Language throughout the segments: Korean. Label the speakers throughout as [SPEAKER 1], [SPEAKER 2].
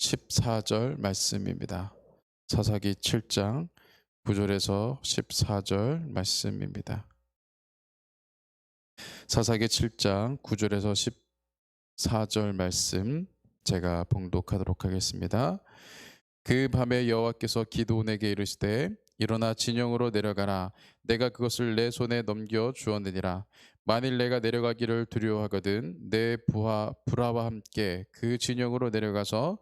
[SPEAKER 1] 14절 말씀입니다. 사사기 7장 9절에서 14절 말씀입니다. 사사기 7장 9절에서 14절 말씀 제가 봉독하도록 하겠습니다. 그 밤에 여호와께서 기드온에게 이르시되 일어나 진영으로 내려가라. 내가 그것을 내 손에 넘겨 주었느니라. 만일 내가 내려가기를 두려워하거든 내 부하 브라와 함께 그 진영으로 내려가서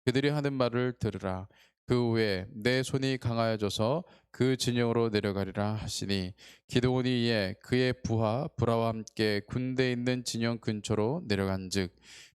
[SPEAKER 1] 그들이 하는 말을 들으라. 그 후에 내 손이 강하여져서 그 진영으로 내려가리라 하시니 기드온이 이에 그의 부하 브라와 함께 군대 있는 진영 근처로 내려간즉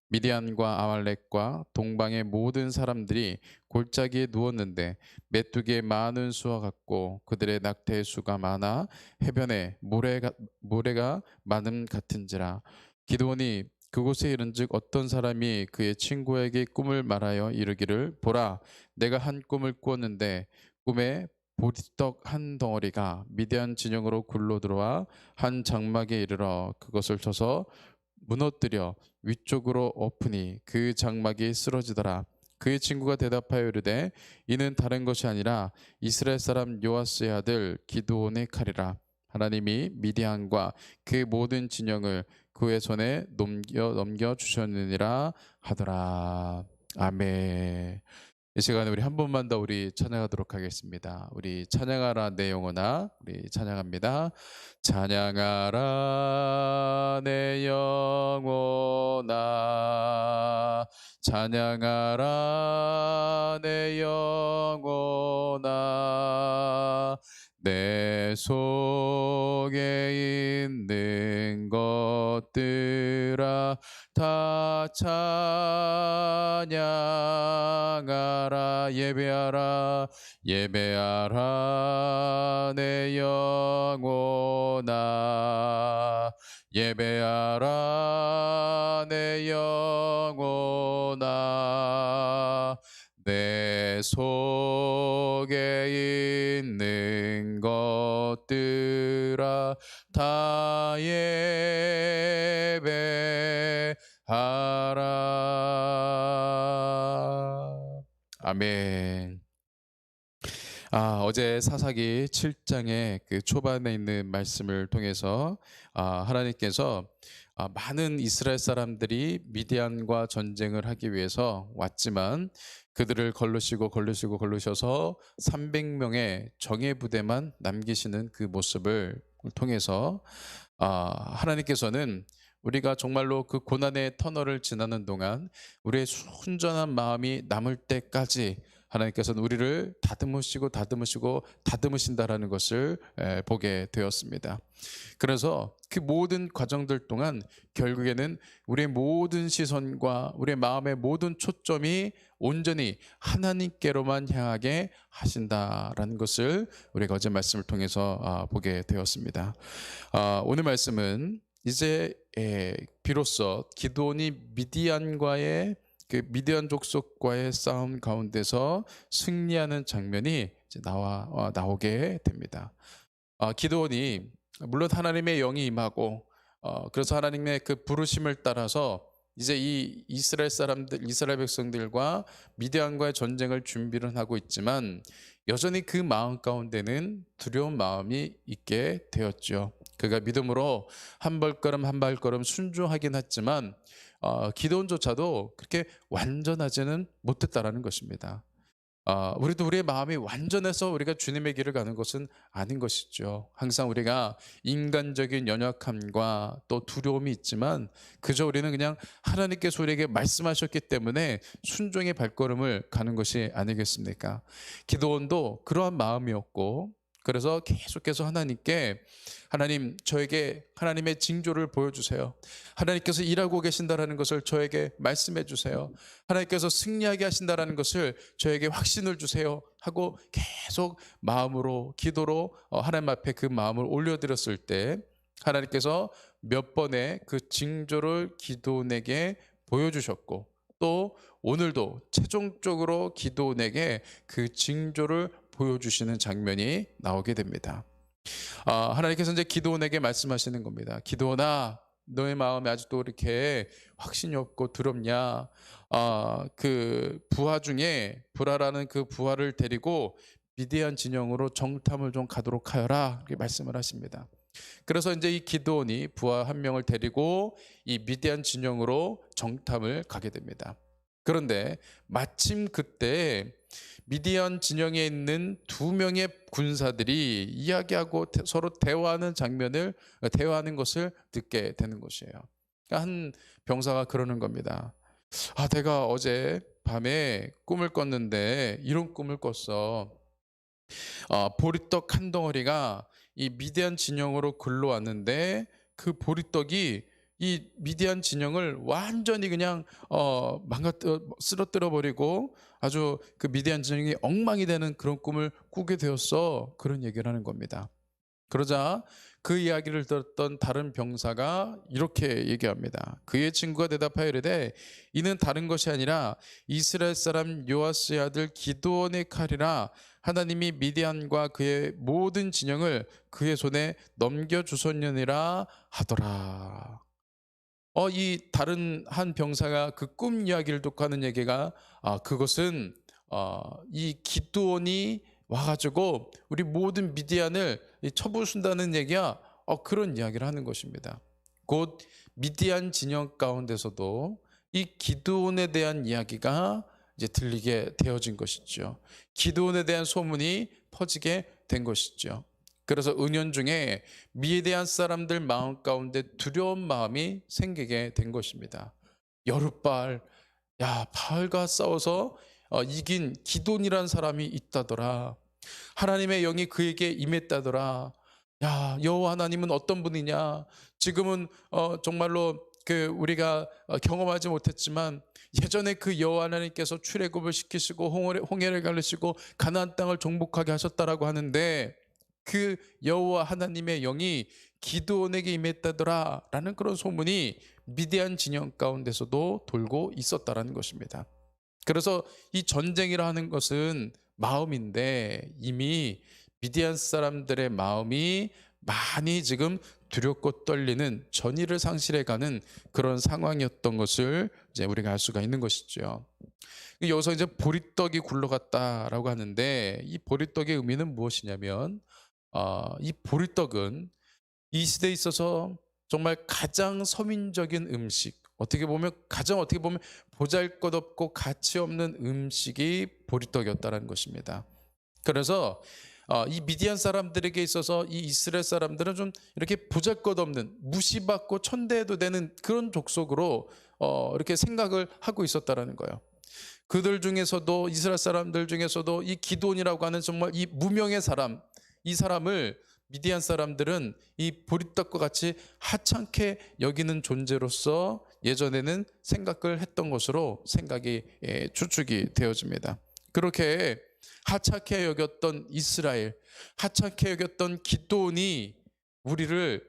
[SPEAKER 1] 미디안과 아말렉과 동방의 모든 사람들이 골짜기에 누웠는데 메뚜기의 많은 수와 같고 그들의 낙태의 수가 많아 해변에 모래가 많음 같은지라. 기드온이 그곳에 이른즉 어떤 사람이 그의 친구에게 꿈을 말하여 이르기를 보라, 내가 한 꿈을 꾸었는데 꿈에 보리떡 한 덩어리가 미디안 진영으로 굴러 들어와 한 장막에 이르러 그것을 쳐서 무너뜨려 위쪽으로 엎으니 그 장막이 쓰러지더라. 그의 친구가 대답하여 이르되 이는 다른 것이 아니라 이스라엘 사람 요아스의 아들 기드온의 칼이라. 하나님이 미디안과 그 모든 진영을 그의 손에 넘겨 주셨느니라 하더라. 아멘. 이 시간에 우리 한 번만 더 우리 찬양하도록 하겠습니다. 우리 찬양하라 내 영혼아, 우리 찬양합니다. 찬양하라 내 영혼아, 찬양하라 내 영혼아, 내 속에 있는 것들아 다 찬양하라. 예배하라 예배하라 내 영혼아, 예배하라 내 영혼아, 내 속에 있는 것들아 다 예배하라. 아멘. 어제 사사기 7장의 그 초반에 있는 말씀을 통해서 하나님께서 많은 이스라엘 사람들이 미디안과 전쟁을 하기 위해서 왔지만 그들을 걸르셔서 300명의 정예 부대만 남기시는 그 모습을 통해서 하나님께서는 우리가 정말로 그 고난의 터널을 지나는 동안 우리의 순전한 마음이 남을 때까지 하나님께서는 우리를 다듬으신다라는 것을 보게 되었습니다. 그래서 그 모든 과정들 동안 결국에는 우리의 모든 시선과 우리의 마음의 모든 초점이 온전히 하나님께로만 향하게 하신다라는 것을 우리가 어제 말씀을 통해서 보게 되었습니다. 오늘 말씀은 이제 비로소 기드온이 미디안과의 그 미디안 족속과의 싸움 가운데서 승리하는 장면이 이제 나오게 됩니다. 기드온이 물론 하나님의 영이 임하고 그래서 하나님의 그 부르심을 따라서 이제 이 이스라엘 백성들과 미디안과의 전쟁을 준비를 하고 있지만 여전히 그 마음 가운데는 두려운 마음이 있게 되었죠. 그가 믿음으로 한 발걸음 순종하긴 했지만 기도원조차도 그렇게 완전하지는 못했다라는 것입니다. 우리도 우리의 마음이 완전해서 우리가 주님의 길을 가는 것은 아닌 것이죠. 항상 우리가 인간적인 연약함과 또 두려움이 있지만 그저 우리는 그냥 하나님께서 우리에게 말씀하셨기 때문에 순종의 발걸음을 가는 것이 아니겠습니까? 기도원도 그러한 마음이었고 그래서 계속해서 하나님께 하나님 저에게 하나님의 징조를 보여주세요. 하나님께서 일하고 계신다라는 것을 저에게 말씀해 주세요. 하나님께서 승리하게 하신다라는 것을 저에게 확신을 주세요 하고 계속 마음으로 기도로 하나님 앞에 그 마음을 올려드렸을 때 하나님께서 몇 번의 그 징조를 기도원에게 보여주셨고 또 오늘도 최종적으로 기도원에게 그 징조를 보여주시는 장면이 나오게 됩니다. 하나님께서 이제 기드온에게 말씀하시는 겁니다. 기드온아, 너의 마음에 아직도 이렇게 확신이 없고 두렵냐? 그 부하 중에 부라라는 그 부하를 데리고 미디안 진영으로 정탐을 좀 가도록 하여라, 이렇게 말씀을 하십니다. 그래서 이제 이 기드온이 부하 한 명을 데리고 이 미디안 진영으로 정탐을 가게 됩니다. 그런데 마침 그때 미디안 진영에 있는 두 명의 군사들이 이야기하고 서로 대화하는 것을 듣게 되는 것이에요. 그러니까 한 병사가 그러는 겁니다. 내가 어제 밤에 꿈을 꿨는데 이런 꿈을 꿨어. 보리떡 한 덩어리가 이 미디안 진영으로 글러왔는데 그 보리떡이 이 미디안 진영을 완전히 그냥 쓰러뜨려 버리고 아주 그 미디안 진영이 엉망이 되는 그런 꿈을 꾸게 되었어. 그런 얘기를 하는 겁니다. 그러자 그 이야기를 들었던 다른 병사가 이렇게 얘기합니다. 그의 친구가 대답하여 이르되 이는 다른 것이 아니라 이스라엘 사람 요아스의 아들 기드온의 칼이라 하나님이 미디안과 그의 모든 진영을 그의 손에 넘겨주셨느니라 하더라. 이 다른 한 병사가 그 꿈 이야기를 듣고 하는 얘기가 그것은 이 기드온이 와가지고 우리 모든 미디안을 쳐부순다는 얘기야. 그런 이야기를 하는 것입니다. 곧 미디안 진영 가운데서도 이 기드온에 대한 이야기가 이제 들리게 되어진 것이죠. 기드온에 대한 소문이 퍼지게 된 것이죠. 그래서 은연중에 미디안 사람들 마음 가운데 두려운 마음이 생기게 된 것입니다. 여룻발, 바알과 싸워서 이긴 기돈이라는 사람이 있다더라. 하나님의 영이 그에게 임했다더라. 여호와 하나님은 어떤 분이냐? 지금은 정말로 우리가 경험하지 못했지만 예전에 그 여호와 하나님께서 출애굽을 시키시고 홍해를 가르시고 가나안 땅을 정복하게 하셨다라고 하는데 그 여호와 하나님의 영이 기드온에게 임했다더라라는 그런 소문이 미디안 진영 가운데서도 돌고 있었다라는 것입니다. 그래서 이 전쟁이라 하는 것은 마음인데 이미 미디안 사람들의 마음이 많이 지금 두렵고 떨리는 전의를 상실해가는 그런 상황이었던 것을 이제 우리가 알 수가 있는 것이죠. 여기서 이제 보리떡이 굴러갔다라고 하는데 이 보리떡의 의미는 무엇이냐면 이 보리떡은 이 시대에 있어서 정말 가장 서민적인 음식, 어떻게 보면 보잘것없고 가치 없는 음식이 보리떡이었다는 것입니다. 그래서 이 미디안 사람들에게 있어서 이 이스라엘 사람들은 좀 이렇게 보잘것없는, 무시받고 천대해도 되는 그런 족속으로 이렇게 생각을 하고 있었다라는 거예요. 그들 중에서도, 이스라엘 사람들 중에서도 이 기드온이라고 하는 정말 이 무명의 사람, 이 사람을 미디안 사람들은 이 보리떡과 같이 하찮게 여기는 존재로서 예전에는 생각을 했던 것으로 생각이 추측이 되어집니다. 그렇게 하찮게 여겼던 이스라엘, 하찮게 여겼던 기드온이 우리를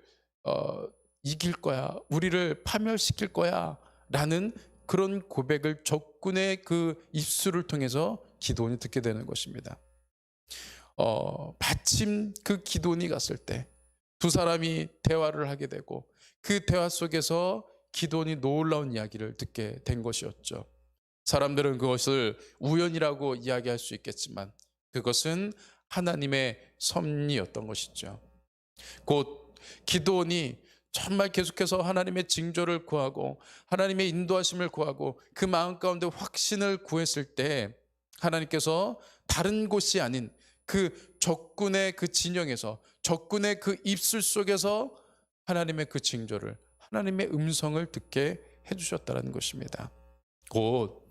[SPEAKER 1] 이길 거야, 우리를 파멸시킬 거야 라는 그런 고백을 적군의 그 입술을 통해서 기드온이 듣게 되는 것입니다. 마침 그 기드온이 갔을 때 두 사람이 대화를 하게 되고 그 대화 속에서 기드온이 놀라운 이야기를 듣게 된 것이었죠. 사람들은 그것을 우연이라고 이야기할 수 있겠지만 그것은 하나님의 섭리였던 것이죠. 곧 기드온이 정말 계속해서 하나님의 징조를 구하고 하나님의 인도하심을 구하고 그 마음 가운데 확신을 구했을 때 하나님께서 다른 곳이 아닌 그 적군의 그 진영에서, 적군의 그 입술 속에서 하나님의 그 징조를, 하나님의 음성을 듣게 해주셨다는 것입니다. 곧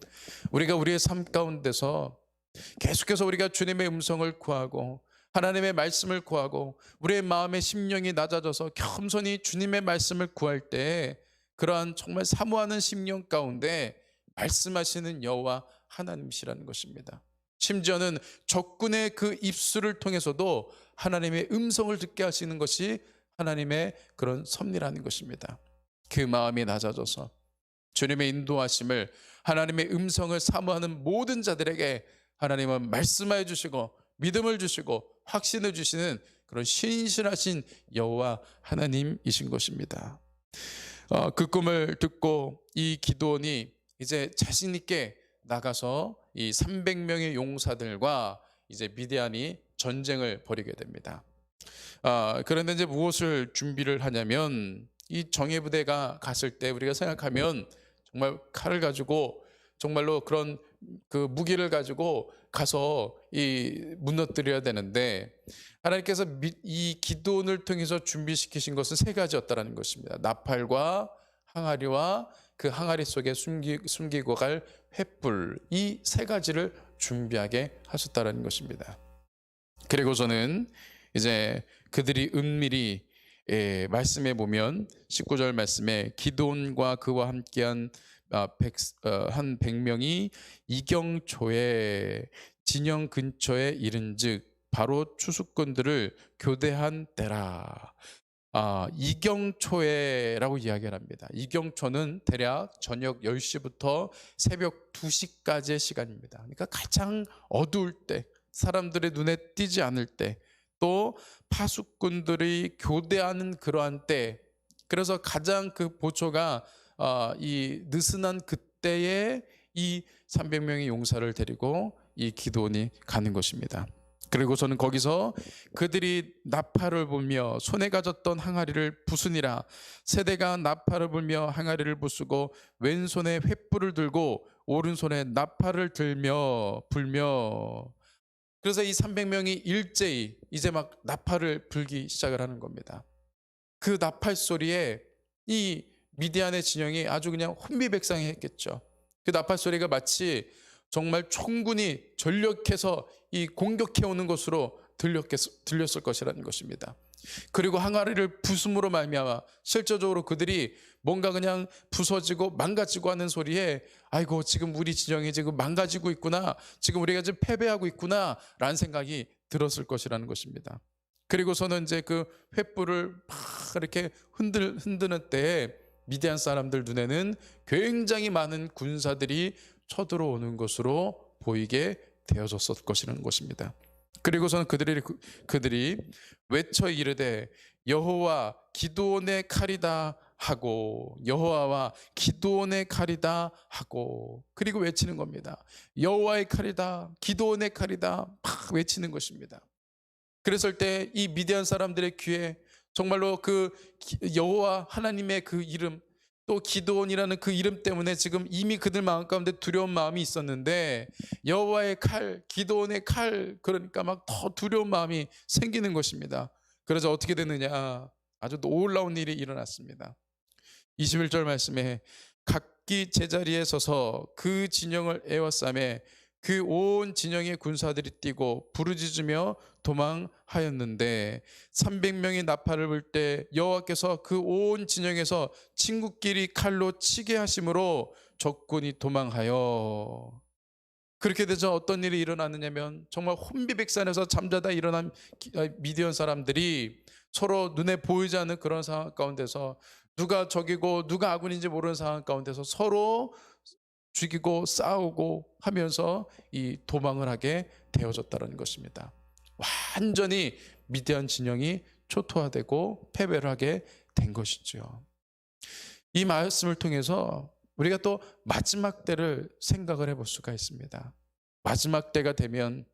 [SPEAKER 1] 우리가 우리의 삶 가운데서 계속해서 우리가 주님의 음성을 구하고 하나님의 말씀을 구하고 우리의 마음의 심령이 낮아져서 겸손히 주님의 말씀을 구할 때 그러한 정말 사모하는 심령 가운데 말씀하시는 여호와 하나님이시라는 것입니다. 심지어는 적군의 그 입술을 통해서도 하나님의 음성을 듣게 하시는 것이 하나님의 그런 섭리라는 것입니다. 그 마음이 낮아져서 주님의 인도하심을, 하나님의 음성을 사모하는 모든 자들에게 하나님은 말씀하여 주시고 믿음을 주시고 확신을 주시는 그런 신실하신 여호와 하나님이신 것입니다. 그 꿈을 듣고 이 기드온이 이제 자신 있게 나가서 이 300명의 용사들과 이제 미디안이 전쟁을 벌이게 됩니다. 그런데 이제 무엇을 준비를 하냐면, 이 정예부대가 갔을 때 우리가 생각하면 정말 칼을 가지고 정말로 그런 그 무기를 가지고 가서 이 무너뜨려야 되는데, 하나님께서 이 기드온을 통해서 준비시키신 것은 세 가지였다라는 것입니다. 나팔과 항아리와 그 항아리 속에 숨기고 갈 횃불, 이 세 가지를 준비하게 하셨다라는 것입니다. 그리고서는 이제 그들이 은밀히 말씀해 보면 19절 말씀에 기드온과 그와 함께한 한 100명이 이경초에 진영 근처에 이른즉 바로 추수꾼들을 교대한 때라. 이경초에라고 이야기를 합니다. 이경초는 대략 저녁 10시부터 새벽 2시까지의 시간입니다. 그러니까 가장 어두울 때, 사람들의 눈에 띄지 않을 때, 또 파수꾼들이 교대하는 그러한 때, 그래서 가장 그 보초가 이 느슨한 그때에 이 300명의 용사를 데리고 이 기드온이 가는 것입니다. 그리고서는 거기서 그들이 나팔을 불며 손에 가졌던 항아리를 부수니라. 세대가 나팔을 불며 항아리를 부수고 왼손에 횃불을 들고 오른손에 나팔을 들며 불며, 그래서 이 300명이 일제히 이제 막 나팔을 불기 시작을 하는 겁니다. 그 나팔 소리에 이 미디안의 진영이 아주 그냥 혼비백산했겠죠. 그 나팔 소리가 마치 정말 총군이 전력해서 이 공격해오는 것으로 들렸을 것이라는 것입니다. 그리고 항아리를 부숨으로 말미암아 실제적으로 그들이 뭔가 그냥 부서지고 망가지고 하는 소리에, 아이고 지금 우리 진영이 지금 망가지고 있구나, 지금 우리가 지금 패배하고 있구나 라는 생각이 들었을 것이라는 것입니다. 그리고서는 이제 그 횃불을 막 이렇게 흔드는 때에 미디안 사람들 눈에는 굉장히 많은 군사들이 쳐들어오는 것으로 보이게 되어졌을 것이라는 것입니다. 그리고서는 그들이 외쳐 이르되 여호와 기드온의 칼이다 하고, 여호와와 기드온의 칼이다 하고, 그리고 외치는 겁니다. 여호와의 칼이다, 기드온의 칼이다, 막 외치는 것입니다. 그랬을 때 이 미디안 사람들의 귀에 정말로 그 여호와 하나님의 그 이름, 또 기드온이라는 그 이름 때문에 지금 이미 그들 마음 가운데 두려운 마음이 있었는데, 여호와의 칼, 기드온의 칼, 그러니까 막 더 두려운 마음이 생기는 것입니다. 그래서 어떻게 됐느냐, 아주 놀라운 일이 일어났습니다. 21절 말씀에 각기 제자리에 서서 그 진영을 에워싸매 그 온 진영의 군사들이 뛰고 부르짖으며 도망하였는데 300명의 나팔을 불 때 여호와께서 그 온 진영에서 친구끼리 칼로 치게 하심으로 적군이 도망하여. 그렇게 되자 어떤 일이 일어났느냐면, 정말 혼비백산에서 잠자다 일어난 미디안 사람들이 서로 눈에 보이지 않는 그런 상황 가운데서 누가 적이고 누가 아군인지 모르는 상황 가운데서 서로 죽이고 싸우고 하면서 이 도망을 하게 되어졌다는 것입니다. 완전히 미디안 진영이 초토화되고 패배를 하게 된 것이죠. 이 말씀을 통해서 우리가 또 마지막 때를 생각을 해볼 수가 있습니다. 마지막 때가 되면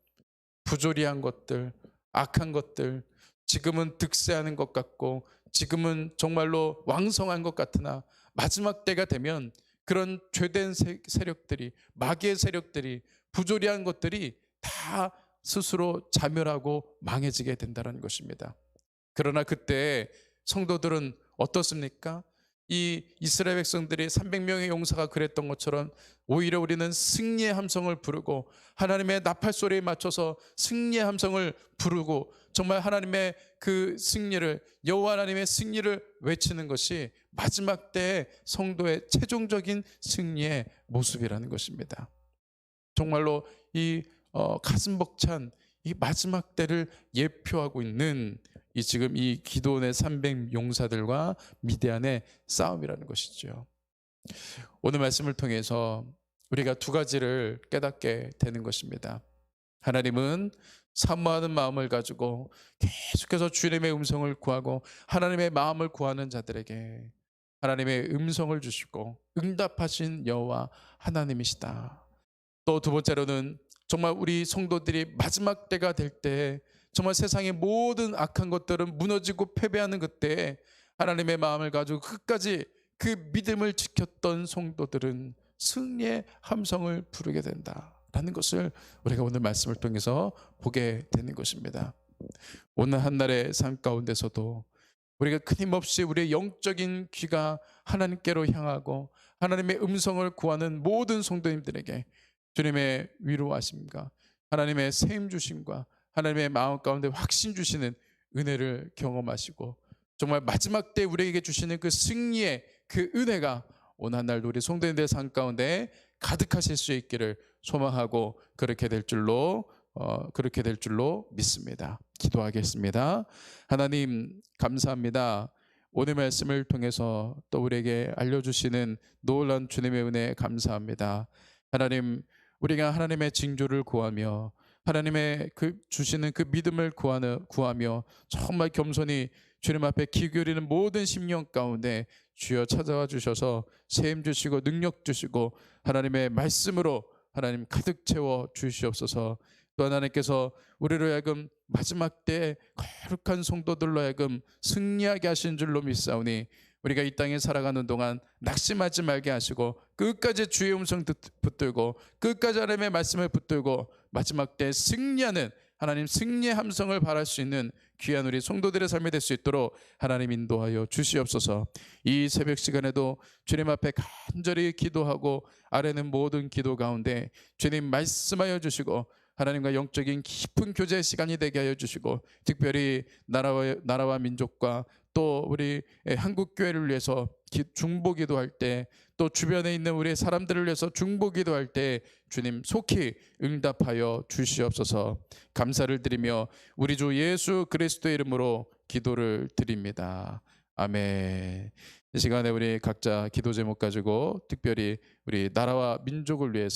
[SPEAKER 1] 부조리한 것들, 악한 것들, 지금은 득세하는 것 같고 지금은 정말로 왕성한 것 같으나, 마지막 때가 되면 그런 죄된 세력들이, 마귀의 세력들이, 부조리한 것들이 다 스스로 자멸하고 망해지게 된다는 것입니다. 그러나 그때 성도들은 어떻습니까? 이 이스라엘 백성들이 300명의 용사가 그랬던 것처럼 오히려 우리는 승리의 함성을 부르고 하나님의 나팔 소리에 맞춰서 승리의 함성을 부르고 정말 하나님의 그 승리를, 여호와 하나님의 승리를 외치는 것이 마지막 때의 성도의 최종적인 승리의 모습이라는 것입니다. 정말로 이 가슴 벅찬 이 마지막 때를 예표하고 있는 이 지금 이 기드온의 300 용사들과 미디안의 싸움이라는 것이죠. 오늘 말씀을 통해서 우리가 두 가지를 깨닫게 되는 것입니다. 하나님은 사모하는 마음을 가지고 계속해서 주님의 음성을 구하고 하나님의 마음을 구하는 자들에게 하나님의 음성을 주시고 응답하신 여호와 하나님이시다. 또 두 번째로는 정말 우리 성도들이 마지막 때가 될 때 정말 세상의 모든 악한 것들은 무너지고 패배하는 그때 하나님의 마음을 가지고 끝까지 그 믿음을 지켰던 성도들은 승리의 함성을 부르게 된다라는 것을 우리가 오늘 말씀을 통해서 보게 되는 것입니다. 오늘 한날의 삶 가운데서도 우리가 끊임없이 우리의 영적인 귀가 하나님께로 향하고 하나님의 음성을 구하는 모든 성도님들에게 주님의 위로하심과 하나님의 세임 주심과 하나님의 마음 가운데 확신 주시는 은혜를 경험하시고 정말 마지막 때 우리에게 주시는 그 승리의 그 은혜가 오늘 한날도 우리 성도님들의 삶 가운데 가득하실 수 있기를 소망하고 그렇게 될 줄로 믿습니다. 기도하겠습니다. 하나님 감사합니다. 오늘 말씀을 통해서 또 우리에게 알려주시는 놀라운 주님의 은혜 감사합니다. 하나님, 우리가 하나님의 징조를 구하며 하나님의 주시는 그 믿음을 구하며 정말 겸손히 주님 앞에 기울이는 모든 심령 가운데 주여 찾아와 주셔서 세임 주시고 능력 주시고 하나님의 말씀으로 하나님 가득 채워 주시옵소서. 또 하나님께서 우리로 하여금 마지막 때 거룩한 성도들로 하여금 승리하게 하신 줄로 믿사오니 우리가 이 땅에 살아가는 동안 낙심하지 말게 하시고 끝까지 주의 음성 붙들고 끝까지 하나님의 말씀을 붙들고 마지막 때 승리하는 하나님 승리의 함성을 바랄 수 있는 귀한 우리 성도들의 삶이 될 수 있도록 하나님 인도하여 주시옵소서. 이 새벽 시간에도 주님 앞에 간절히 기도하고 아뢰는 모든 기도 가운데 주님 말씀하여 주시고 하나님과 영적인 깊은 교제의 시간이 되게 하여 주시고 특별히 나라와 민족과 또 우리 한국교회를 위해서 중보기도할 때 또 주변에 있는 우리 사람들을 위해서 중보기도할 때 주님 속히 응답하여 주시옵소서. 감사를 드리며 우리 주 예수 그리스도의 이름으로 기도를 드립니다. 아멘. 이 시간에 우리 각자 기도 제목 가지고 특별히 우리 나라와 민족을 위해서